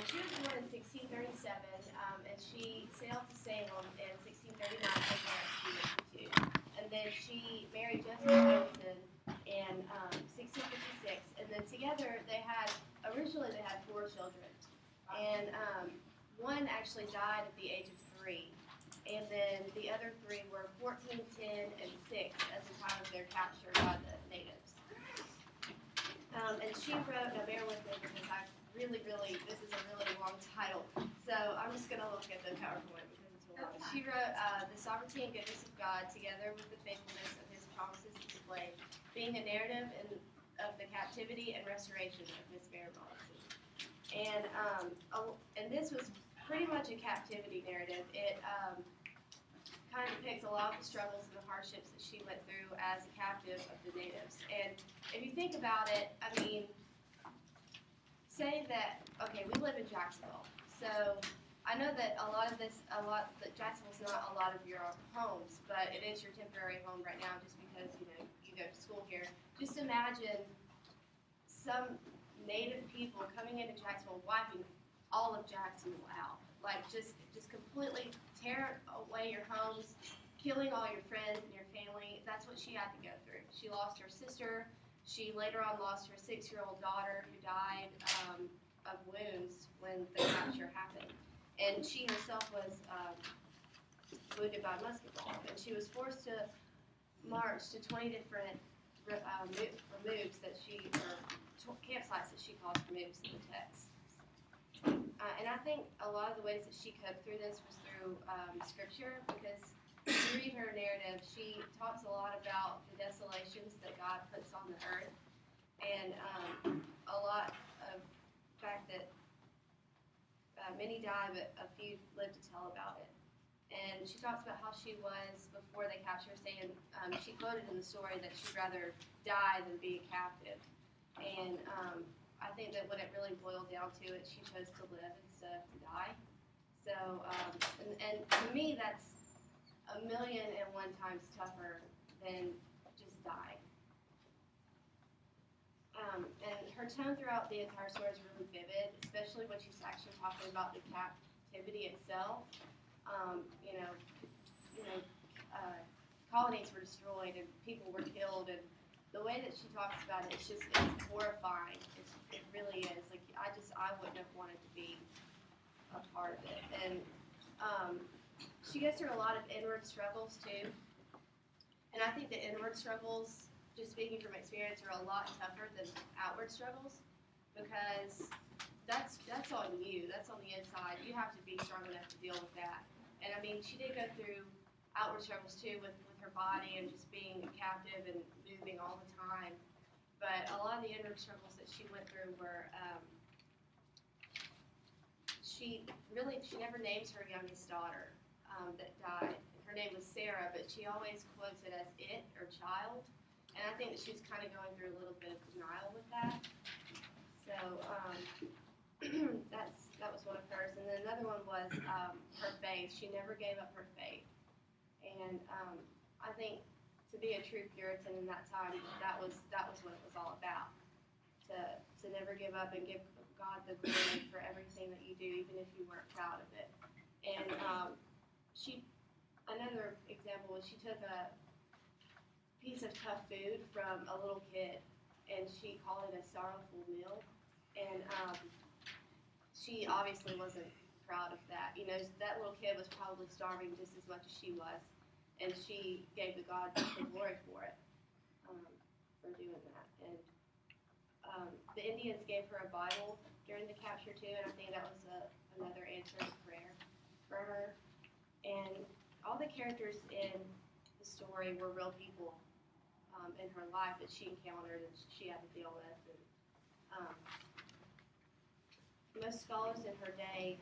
she was born in 1637, and she sailed to Salem in 1639 for 1652. And then she married Joseph Robinson in 1656. And then together originally they had 4 children. And one actually died at the age of 3. And then the other 3 were 14, 10, and 6 at the time of their capture by the natives. And she wrote, now bear with me because this is a really long title. So I'm just going to look at the PowerPoint because it's long. She wrote, the sovereignty and goodness of God together with the faithfulness of his promises displayed, being a narrative of the captivity and restoration of Miss Mary Robinson. And this was pretty much a captivity narrative. It kind of depicts a lot of the struggles and the hardships that she went through as a captive of the natives. And if you think about it, I mean, say that, okay, we live in Jacksonville. So I know that that Jacksonville's not a lot of your homes, but it is your temporary home right now just because, you go to school here. Just imagine some native people coming into Jacksonville, wiping all of Jacksonville out. Like just completely tear away your homes, killing all your friends and your family. That's what she had to go through. She lost her sister. She later on lost her 6-year-old daughter who died of wounds when the capture happened. And she herself was wounded by a musket ball. And she was forced to march to 20 different removes campsites that she calls removes in the text. And I think a lot of the ways that she coped through this was through scripture, because if you read her narrative, she talks a lot about the desolations that God puts on the earth, and a lot of the fact that many die, but a few live to tell about it. And she talks about how she was before they captured her, saying she quoted in the story that she'd rather die than be a captive. And I think that when it really boiled down to it, she chose to live instead of to die. So, and to me, that's 1,000,001 times tougher than just die. And her tone throughout the entire story is really vivid, especially when she's actually talking about the captivity itself. Colonies were destroyed and people were killed, and the way that she talks about it's horrifying. It really is. Like I wouldn't have wanted to be a part of it. And she goes through a lot of inward struggles too. And I think the inward struggles, just speaking from experience, are a lot tougher than outward struggles, because that's on you. That's on the inside. You have to be strong enough to deal with that. And I mean, she did go through outward struggles too with her body and just being a captive and moving all the time. But a lot of the inward struggles that she went through were, she never names her youngest daughter that died. Her name was Sarah, but she always quotes it as it or child. And I think that she was kind of going through a little bit of denial with that. So that was one of hers. And then another one was her faith. She never gave up her faith. And I think to be a true Puritan in that time, that was what it was all about. To never give up and give God the glory for everything that you do, even if you weren't proud of it. And another example was she took a piece of tough food from a little kid, and she called it a sorrowful meal. And she obviously wasn't proud of that. That little kid was probably starving just as much as she was, and she gave God the glory for it, for doing that. And the Indians gave her a Bible during the capture too, and I think that was another answer to prayer for her. And all the characters in the story were real people in her life that she encountered and she had to deal with. And most scholars in her day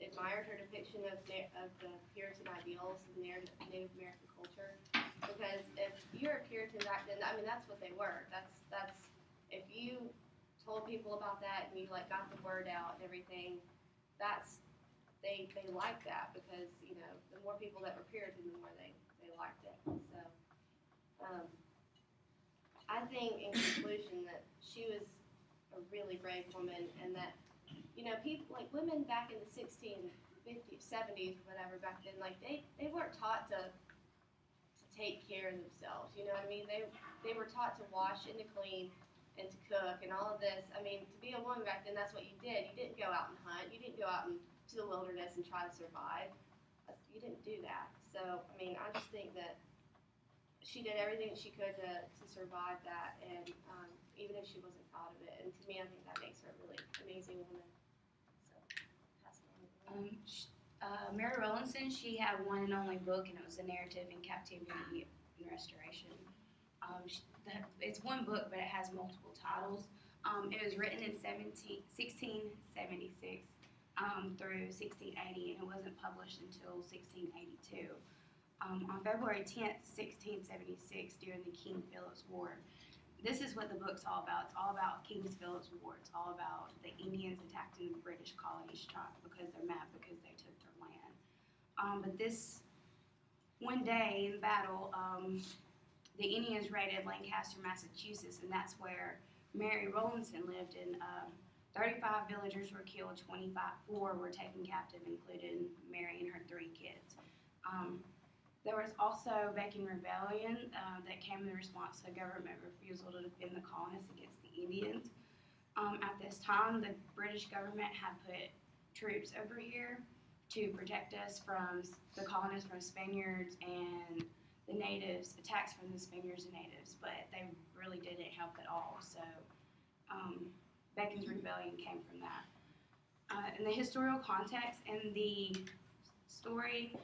admired her depiction of the Puritan ideals of Native American culture, because if you're a Puritan back then, I mean that's what they were. That's if you told people about that and you got the word out and everything, they liked that, because the more people that were Puritan, the more they liked it. So I think in conclusion that she was a really brave woman, and that people like women back in the 1650s, 70s, whatever back then, like they weren't taught to take care of themselves. You know what I mean? They were taught to wash and to clean and to cook and all of this. I mean, to be a woman back then, that's what you did. You didn't go out and hunt. You didn't go out to the wilderness and try to survive. You didn't do that. So, I mean, I just think that she did everything that she could to survive that, and even if she wasn't proud of it. And to me, I think that makes her a really amazing woman. So, pass it on. Mary Rowlandson, she had one and only book, and it was a narrative in captivity and restoration. It's one book, but it has multiple titles. It was written in 1676 through 1680, and it wasn't published until 1682. On February 10th, 1676, during the King Philip's War. This is what the book's all about. It's all about King Philip's War. It's all about the Indians attacking the British colonies because they're mad because they took their land. But this one day in battle, the Indians raided Lancaster, Massachusetts, and that's where Mary Rowlandson lived. And 35 villagers were killed, 4 were taken captive, including Mary and her 3 kids. There was also Bacon Rebellion that came in response to government refusal to defend the colonists against the Indians. At this time, the British government had put troops over here to protect us from the colonists, from Spaniards and the natives, attacks from the Spaniards and natives, but they really didn't help at all. So Bacon's Rebellion came from that. In the historical context and the story,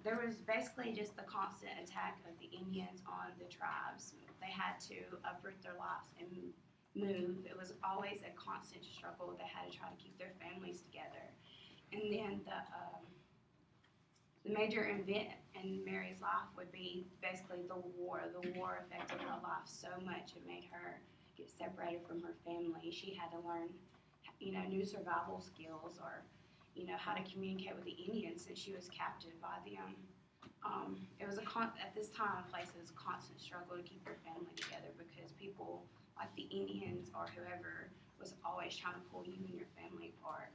there was basically just the constant attack of the Indians on the tribes. They had to uproot their lives and move. It was always a constant struggle. They had to try to keep their families together. And then the major event in Mary's life would be basically the war. The war affected her life so much. It made her get separated from her family. She had to learn, new survival skills, or how to communicate with the Indians since she was captive by them. It was at this time and place, it was a constant struggle to keep your family together because people like the Indians or whoever was always trying to pull you and your family apart.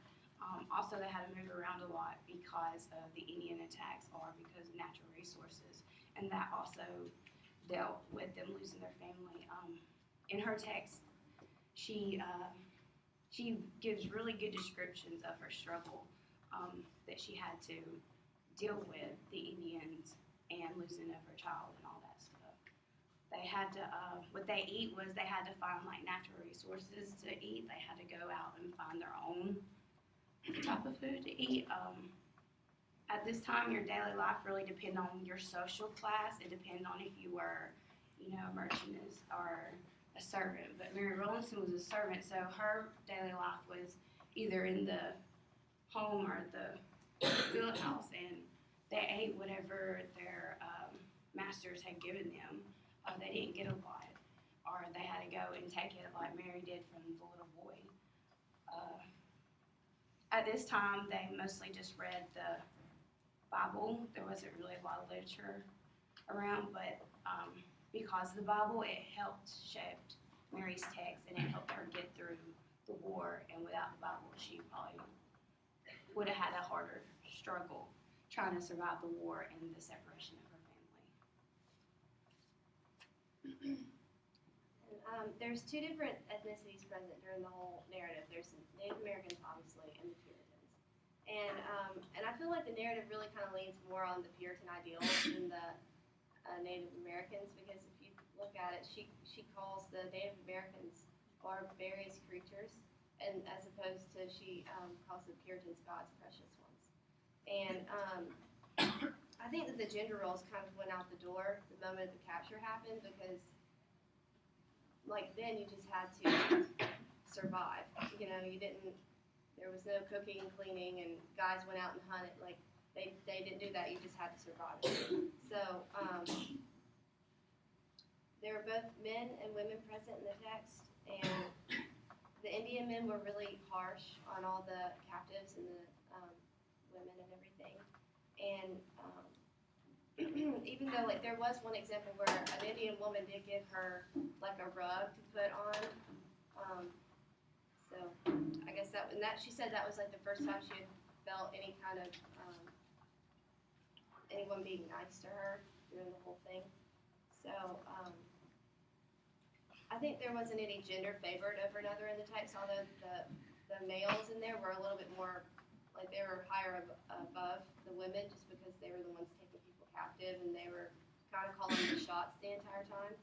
Also, they had to move around a lot because of the Indian attacks or because of natural resources, and that also dealt with them losing their family. In her text, she gives really good descriptions of her struggle that she had to deal with the Indians and losing of her child and all that stuff. They had to, what they eat was they had to find like natural resources to eat. They had to go out and find their own type of food to eat. At this time, your daily life really depended on your social class. It depended on if you were, a merchantess or a servant. But Mary Rowlandson was a servant, so her daily life was either in the home or the field house, and they ate whatever their masters had given them. They didn't get a lot, or they had to go and take it like Mary did from the little boy. At this time, they mostly just read the Bible. There wasn't really a lot of literature around, but because of the Bible, it helped shape Mary's text, and it helped her get through the war. And without the Bible, she probably would have had a harder struggle trying to survive the war and the separation of her family. There's 2 different ethnicities present during the whole narrative. There's the Native Americans, obviously, and the Puritans. And I feel like the narrative really kind of leans more on the Puritan ideals than the Native Americans, because if you look at it, she calls the Native Americans barbarious creatures, and as opposed to she calls the Puritans God's precious ones. And I think that the gender roles kind of went out the door the moment the capture happened, because like then you just had to survive. There was no cooking and cleaning, and guys went out and hunted. Like they didn't do that. You just had to survive. So there were both men and women present in the text, and the Indian men were really harsh on all the captives and the women and everything. And even though there was one example where an Indian woman did give her like a rug to put on, So I guess she said that was like the first time she had felt any kind of anyone being nice to her during the whole thing. So I think there wasn't any gender favored over another in the text, although the males in there were a little bit more, like they were higher above the women just because they were the ones taking people captive and they were kind of calling the shots the entire time.